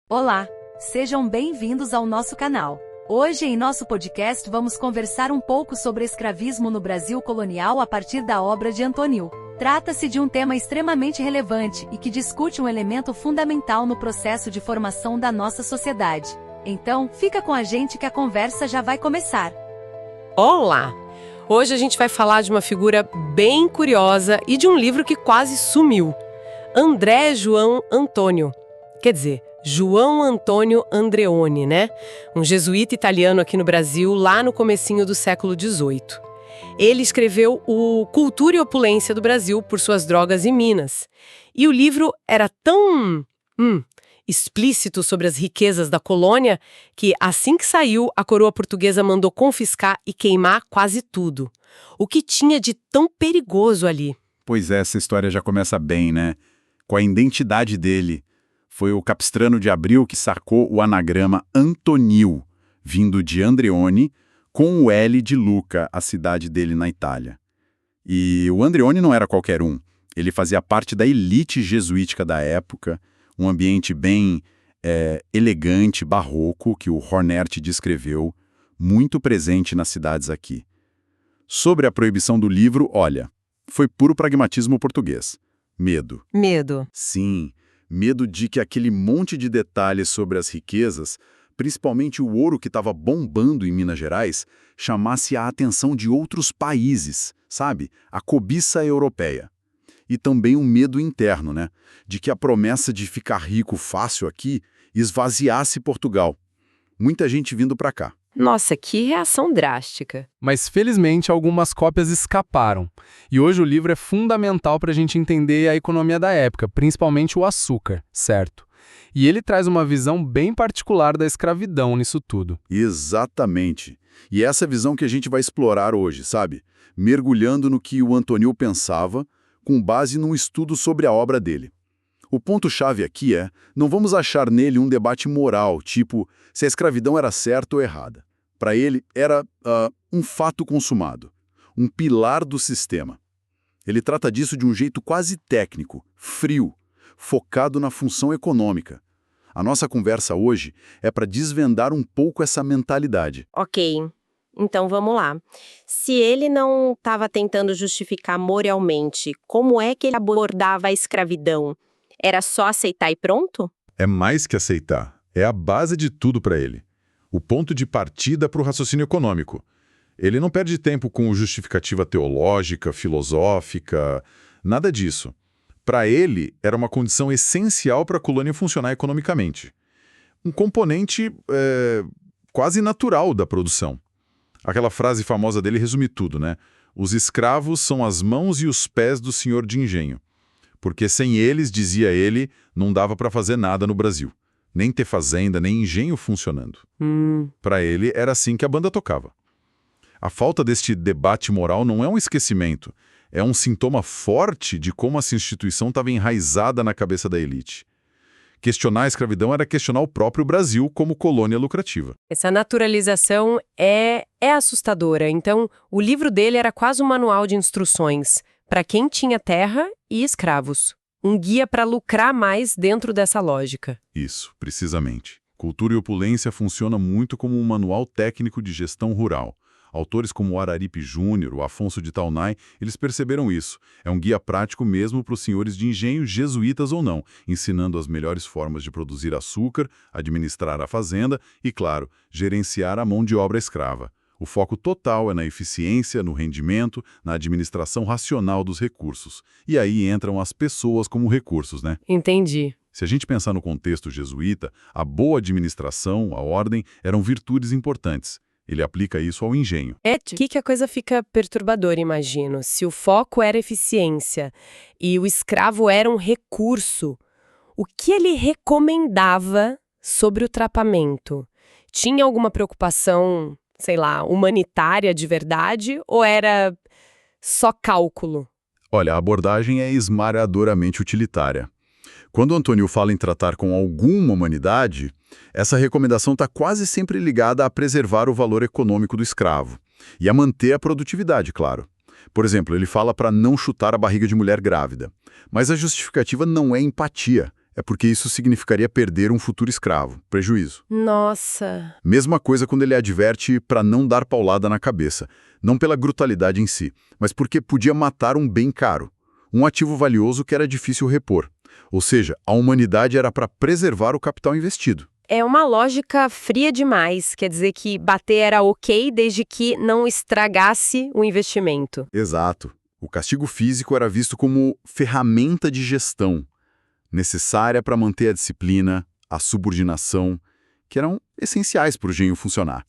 Olá, sejam bem-vindos ao nosso canal. Hoje em nosso podcast vamos conversar um pouco sobre escravismo no Brasil colonial a partir da obra de Antônio. Trata-se de um tema extremamente relevante e que discute um elemento fundamental no processo de formação da nossa sociedade. Então, fica com a gente que a conversa já vai começar. Olá! Hoje a gente vai falar de uma figura bem curiosa e de um livro que quase sumiu. André João Antônio. Quer dizer, João Antônio Andreoni, né? Um jesuíta italiano aqui no Brasil, lá no comecinho do século XVIII. Ele escreveu o Cultura e Opulência do Brasil por suas drogas e minas. E o livro era tão explícito sobre as riquezas da colônia que, assim que saiu, a coroa portuguesa mandou confiscar e queimar quase tudo. O que tinha de tão perigoso ali? Pois é, essa história já começa bem, né? Com a identidade dele. Foi o Capistrano de Abril que sacou o anagrama Antonio, vindo de Andreoni, com o L de Lucca, a cidade dele na Itália. E o Andreoni não era qualquer um. Ele fazia parte da elite jesuítica da época, um ambiente bem elegante, barroco, que o Hornert descreveu, muito presente nas cidades aqui. Sobre a proibição do livro, olha, foi puro pragmatismo português. Medo. Medo. Sim, medo de que aquele monte de detalhes sobre as riquezas, principalmente o ouro que estava bombando em Minas Gerais, chamasse a atenção de outros países, sabe? A cobiça europeia. E também um medo interno, né? De que a promessa de ficar rico fácil aqui esvaziasse Portugal. Muita gente vindo para cá. Nossa, que reação drástica. Mas felizmente algumas cópias escaparam. E hoje o livro é fundamental para a gente entender a economia da época, principalmente o açúcar, certo? E ele traz uma visão bem particular da escravidão nisso tudo. Exatamente. E essa visão que a gente vai explorar hoje, sabe? Mergulhando no que o Antônio pensava, com base num estudo sobre a obra dele. O ponto-chave aqui não vamos achar nele um debate moral, tipo, se a escravidão era certa ou errada. Para ele, era um fato consumado, um pilar do sistema. Ele trata disso de um jeito quase técnico, frio, focado na função econômica. A nossa conversa hoje é para desvendar um pouco essa mentalidade. Ok, então vamos lá. Se ele não estava tentando justificar moralmente, como é que ele abordava a escravidão? Era só aceitar e pronto? É mais que aceitar. É a base de tudo para ele. O ponto de partida para o raciocínio econômico. Ele não perde tempo com justificativa teológica, filosófica, nada disso. Para ele, era uma condição essencial para a colônia funcionar economicamente. Um componente quase natural da produção. Aquela frase famosa dele resume tudo, né? Os escravos são as mãos e os pés do senhor de engenho. Porque sem eles, dizia ele, não dava para fazer nada no Brasil. Nem ter fazenda, nem engenho funcionando. Para ele, era assim que a banda tocava. A falta deste debate moral não é um esquecimento, é um sintoma forte de como essa instituição estava enraizada na cabeça da elite. Questionar a escravidão era questionar o próprio Brasil como colônia lucrativa. Essa naturalização é assustadora. Então, o livro dele era quase um manual de instruções para quem tinha terra e escravos. Um guia para lucrar mais dentro dessa lógica. Isso, precisamente. Cultura e Opulência funciona muito como um manual técnico de gestão rural. Autores como o Araripe Júnior, o Afonso de Taunay, eles perceberam isso. É um guia prático mesmo para os senhores de engenho, jesuítas ou não, ensinando as melhores formas de produzir açúcar, administrar a fazenda e, claro, gerenciar a mão de obra escrava. O foco total é na eficiência, no rendimento, na administração racional dos recursos. E aí entram as pessoas como recursos, né? Entendi. Se a gente pensar no contexto jesuíta, a boa administração, a ordem, eram virtudes importantes. Ele aplica isso ao engenho. Aqui que a coisa fica perturbadora, imagino. Se o foco era eficiência e o escravo era um recurso, o que ele recomendava sobre o trapamento? Tinha alguma preocupação, sei lá, humanitária de verdade ou era só cálculo? Olha, a abordagem é esmagadoramente utilitária. Quando o Antônio fala em tratar com alguma humanidade, essa recomendação está quase sempre ligada a preservar o valor econômico do escravo e a manter a produtividade, claro. Por exemplo, ele fala para não chutar a barriga de mulher grávida. Mas a justificativa não é empatia, É porque isso significaria perder um futuro escravo, prejuízo. Nossa! Mesma coisa quando ele adverte para não dar paulada na cabeça, não pela brutalidade em si, mas porque podia matar um bem caro, um ativo valioso que era difícil repor. Ou seja, a humanidade era para preservar o capital investido. É uma lógica fria demais, quer dizer que bater era ok desde que não estragasse o investimento. Exato. O castigo físico era visto como ferramenta de gestão, necessária para manter a disciplina, a subordinação, que eram essenciais para o engenho funcionar.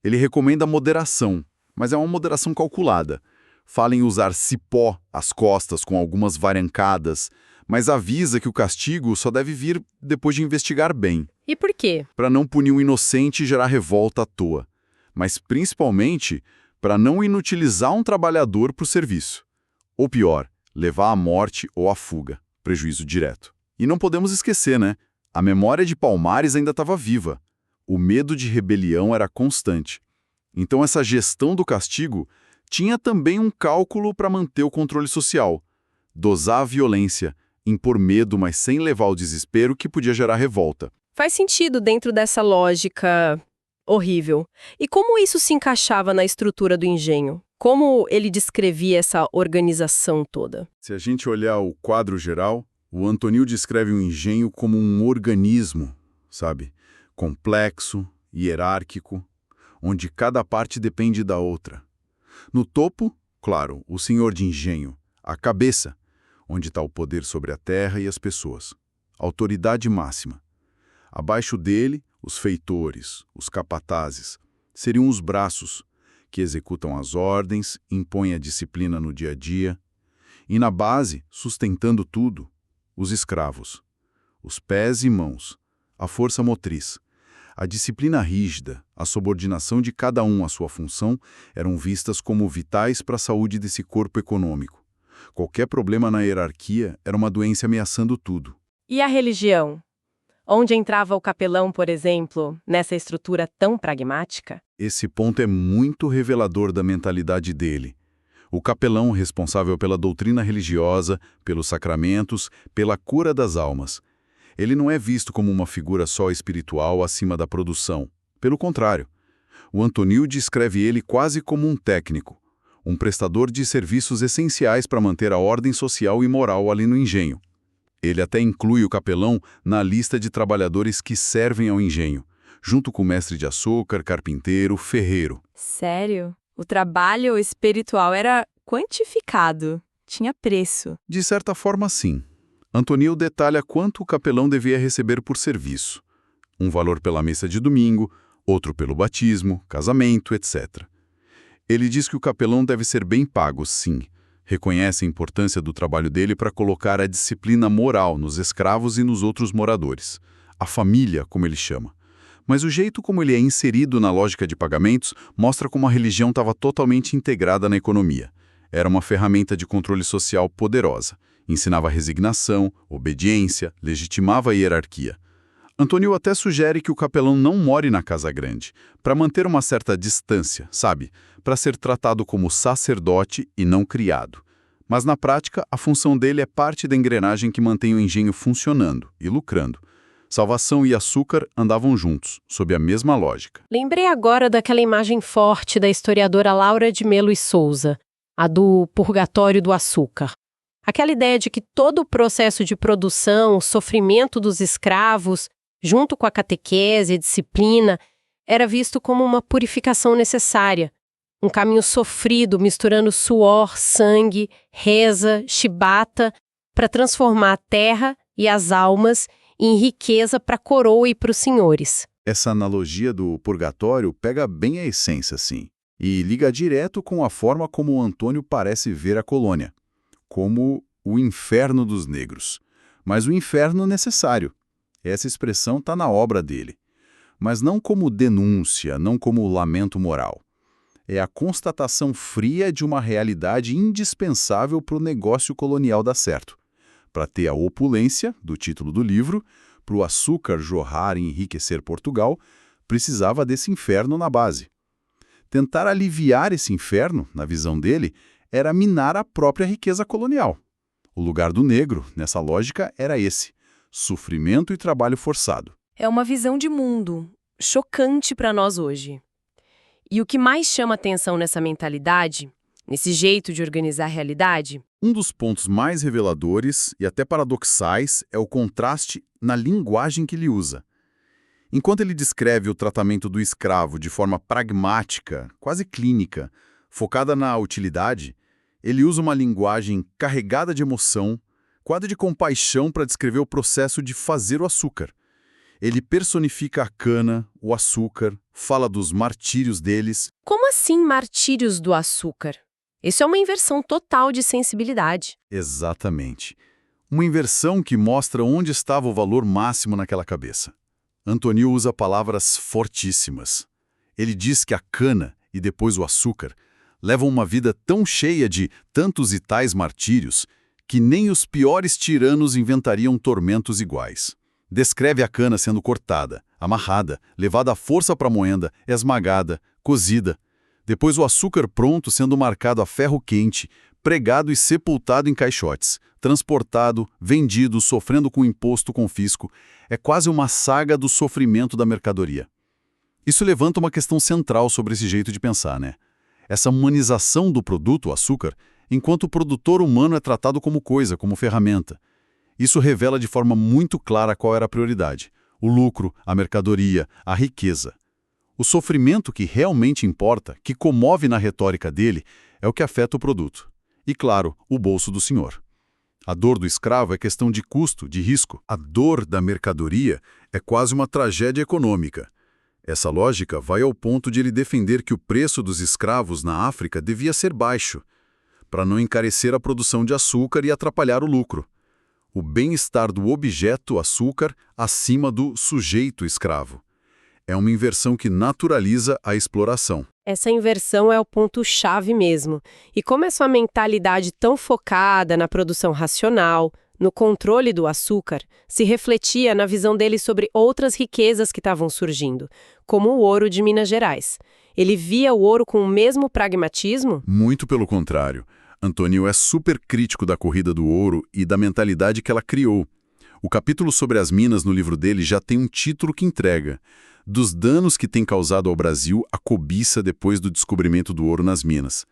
Ele recomenda moderação, mas é uma moderação calculada. Fala em usar cipó às costas com algumas varancadas, mas avisa que o castigo só deve vir depois de investigar bem. E por quê? Para não punir o inocente e gerar revolta à toa, mas principalmente para não inutilizar um trabalhador para o serviço. Ou pior, levar à morte ou à fuga, prejuízo direto. E não podemos esquecer, né? A memória de Palmares ainda estava viva. O medo de rebelião era constante. Então essa gestão do castigo tinha também um cálculo para manter o controle social. Dosar a violência, impor medo, mas sem levar ao desespero que podia gerar revolta. Faz sentido dentro dessa lógica horrível. E como isso se encaixava na estrutura do engenho? Como ele descrevia essa organização toda? Se a gente olhar o quadro geral, o Antônio descreve o engenho como um organismo, sabe? Complexo, hierárquico, onde cada parte depende da outra. No topo, claro, o senhor de engenho, a cabeça, onde está o poder sobre a terra e as pessoas. Autoridade máxima. Abaixo dele, os feitores, os capatazes, seriam os braços, que executam as ordens, impõem a disciplina no dia a dia. E na base, sustentando tudo, os escravos. Os pés e mãos, a força motriz. A disciplina rígida, a subordinação de cada um à sua função eram vistas como vitais para a saúde desse corpo econômico. Qualquer problema na hierarquia era uma doença ameaçando tudo. E a religião? Onde entrava o capelão, por exemplo, nessa estrutura tão pragmática? Esse ponto é muito revelador da mentalidade dele. O capelão responsável pela doutrina religiosa, pelos sacramentos, pela cura das almas. Ele não é visto como uma figura só espiritual acima da produção. Pelo contrário, o Antônio descreve ele quase como um técnico, um prestador de serviços essenciais para manter a ordem social e moral ali no engenho. Ele até inclui o capelão na lista de trabalhadores que servem ao engenho, junto com o mestre de açúcar, carpinteiro, ferreiro. Sério? O trabalho espiritual era quantificado, tinha preço. De certa forma, sim. Antônio detalha quanto o capelão devia receber por serviço. Um valor pela missa de domingo, outro pelo batismo, casamento, etc. Ele diz que o capelão deve ser bem pago, sim. Reconhece a importância do trabalho dele para colocar a disciplina moral nos escravos e nos outros moradores. A família, como ele chama. Mas o jeito como ele é inserido na lógica de pagamentos mostra como a religião estava totalmente integrada na economia. Era uma ferramenta de controle social poderosa. Ensinava resignação, obediência, legitimava a hierarquia. Antônio até sugere que o capelão não more na casa grande, para manter uma certa distância, sabe? Para ser tratado como sacerdote e não criado. Mas na prática, a função dele é parte da engrenagem que mantém o engenho funcionando e lucrando. Salvação e açúcar andavam juntos, sob a mesma lógica. Lembrei agora daquela imagem forte da historiadora Laura de Melo e Souza, a do purgatório do açúcar. Aquela ideia de que todo o processo de produção, o sofrimento dos escravos, junto com a catequese e disciplina, era visto como uma purificação necessária. Um caminho sofrido, misturando suor, sangue, reza, chibata, para transformar a terra e as almas em riqueza para a coroa e para os senhores. Essa analogia do purgatório pega bem a essência, sim, e liga direto com a forma como o Antônio parece ver a colônia, como o inferno dos negros. Mas o inferno necessário. Essa expressão está na obra dele. Mas não como denúncia, não como lamento moral. É a constatação fria de uma realidade indispensável para o negócio colonial dar certo. Para ter a opulência, do título do livro, para o açúcar jorrar e enriquecer Portugal, precisava desse inferno na base. Tentar aliviar esse inferno, na visão dele, era minar a própria riqueza colonial. O lugar do negro, nessa lógica, era esse: sofrimento e trabalho forçado. É uma visão de mundo chocante para nós hoje. E o que mais chama atenção nessa mentalidade, nesse jeito de organizar a realidade? Um dos pontos mais reveladores e até paradoxais é o contraste na linguagem que ele usa. Enquanto ele descreve o tratamento do escravo de forma pragmática, quase clínica, focada na utilidade, ele usa uma linguagem carregada de emoção, quase de compaixão para descrever o processo de fazer o açúcar. Ele personifica a cana, o açúcar, fala dos martírios deles. Como assim martírios do açúcar? Isso é uma inversão total de sensibilidade. Exatamente. Uma inversão que mostra onde estava o valor máximo naquela cabeça. Antônio usa palavras fortíssimas. Ele diz que a cana e depois o açúcar levam uma vida tão cheia de tantos e tais martírios que nem os piores tiranos inventariam tormentos iguais. Descreve a cana sendo cortada, amarrada, levada à força para a moenda, esmagada, cozida. Depois o açúcar pronto sendo marcado a ferro quente, pregado e sepultado em caixotes, transportado, vendido, sofrendo com imposto com fisco. É quase uma saga do sofrimento da mercadoria. Isso levanta uma questão central sobre esse jeito de pensar, né? Essa humanização do produto, o açúcar, enquanto o produtor humano é tratado como coisa, como ferramenta. Isso revela de forma muito clara qual era a prioridade: o lucro, a mercadoria, a riqueza. O sofrimento que realmente importa, que comove na retórica dele, é o que afeta o produto. E, claro, o bolso do senhor. A dor do escravo é questão de custo, de risco. A dor da mercadoria é quase uma tragédia econômica. Essa lógica vai ao ponto de ele defender que o preço dos escravos na África devia ser baixo, para não encarecer a produção de açúcar e atrapalhar o lucro. O bem-estar do objeto açúcar acima do sujeito escravo. É uma inversão que naturaliza a exploração. Essa inversão é o ponto-chave mesmo. E como essa mentalidade tão focada na produção racional, no controle do açúcar, se refletia na visão dele sobre outras riquezas que estavam surgindo, como o ouro de Minas Gerais. Ele via o ouro com o mesmo pragmatismo? Muito pelo contrário. Antônio é super crítico da corrida do ouro e da mentalidade que ela criou. O capítulo sobre as minas no livro dele já tem um título que entrega: dos danos que tem causado ao Brasil a cobiça depois do descobrimento do ouro nas minas.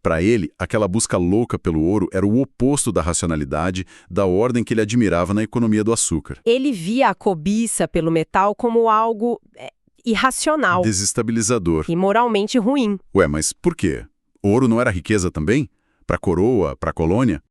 Para ele, aquela busca louca pelo ouro era o oposto da racionalidade, da ordem que ele admirava na economia do açúcar. Ele via a cobiça pelo metal como algo irracional. Desestabilizador. E moralmente ruim. Ué, mas por quê? O ouro não era riqueza também? Para a coroa, para a colônia?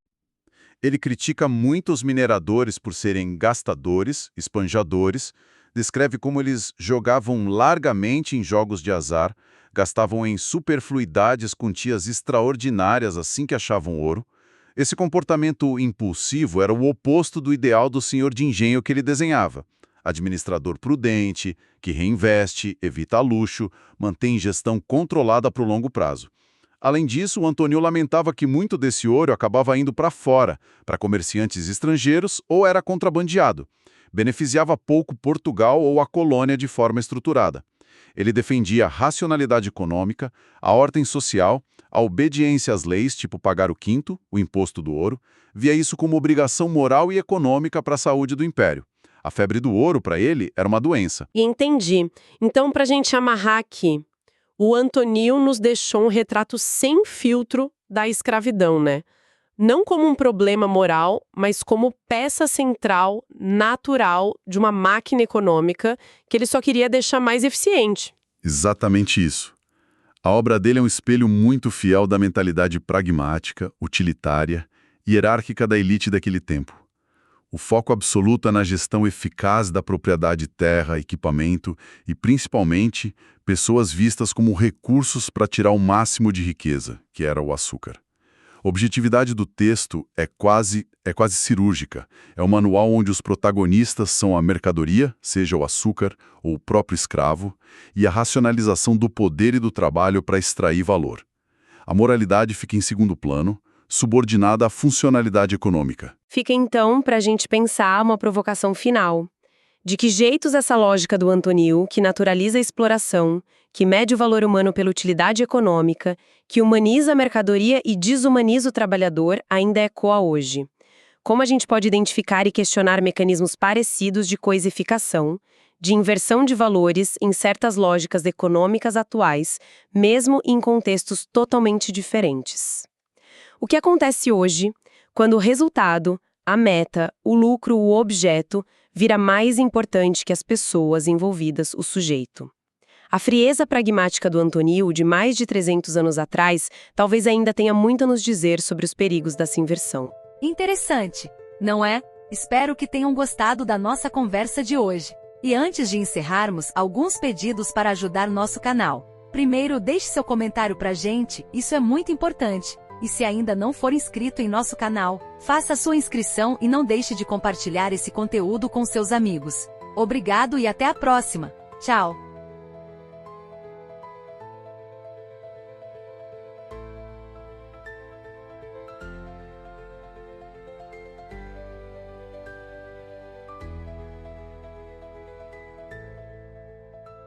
Ele critica muito os mineradores por serem gastadores, esbanjadores, descreve como eles jogavam largamente em jogos de azar, gastavam em superfluidades quantias extraordinárias assim que achavam ouro. Esse comportamento impulsivo era o oposto do ideal do senhor de engenho que ele desenhava. Administrador prudente, que reinveste, evita luxo, mantém gestão controlada para o longo prazo. Além disso, o Antônio lamentava que muito desse ouro acabava indo para fora, para comerciantes estrangeiros, ou era contrabandeado. Beneficiava pouco Portugal ou a colônia de forma estruturada. Ele defendia a racionalidade econômica, a ordem social, a obediência às leis, tipo pagar o quinto, o imposto do ouro, via isso como obrigação moral e econômica para a saúde do império. A febre do ouro, para ele, era uma doença. E entendi. Então, para a gente amarrar aqui, o Antônio nos deixou um retrato sem filtro da escravidão, né? Não como um problema moral, mas como peça central, natural, de uma máquina econômica que ele só queria deixar mais eficiente. Exatamente isso. A obra dele é um espelho muito fiel da mentalidade pragmática, utilitária, hierárquica da elite daquele tempo. O foco absoluto é na gestão eficaz da propriedade terra, equipamento e, principalmente, pessoas vistas como recursos para tirar o máximo de riqueza, que era o açúcar. A objetividade do texto é quase cirúrgica. É um manual onde os protagonistas são a mercadoria, seja o açúcar ou o próprio escravo, e a racionalização do poder e do trabalho para extrair valor. A moralidade fica em segundo plano, subordinada à funcionalidade econômica. Fica então para a gente pensar uma provocação final. De que jeitos essa lógica do Antônio, que naturaliza a exploração, que mede o valor humano pela utilidade econômica, que humaniza a mercadoria e desumaniza o trabalhador, ainda ecoa hoje? como a gente pode identificar e questionar mecanismos parecidos de coisificação, de inversão de valores em certas lógicas econômicas atuais, mesmo em contextos totalmente diferentes. O que acontece hoje, quando o resultado, a meta, o lucro, o objeto, vira mais importante que as pessoas envolvidas, o sujeito? A frieza pragmática do Antonil, de mais de 300 anos atrás, talvez ainda tenha muito a nos dizer sobre os perigos dessa inversão. Interessante, não é? Espero que tenham gostado da nossa conversa de hoje. E antes de encerrarmos, alguns pedidos para ajudar nosso canal. Primeiro, deixe seu comentário pra gente, isso é muito importante. E se ainda não for inscrito em nosso canal, faça sua inscrição e não deixe de compartilhar esse conteúdo com seus amigos. Obrigado e até a próxima. Tchau!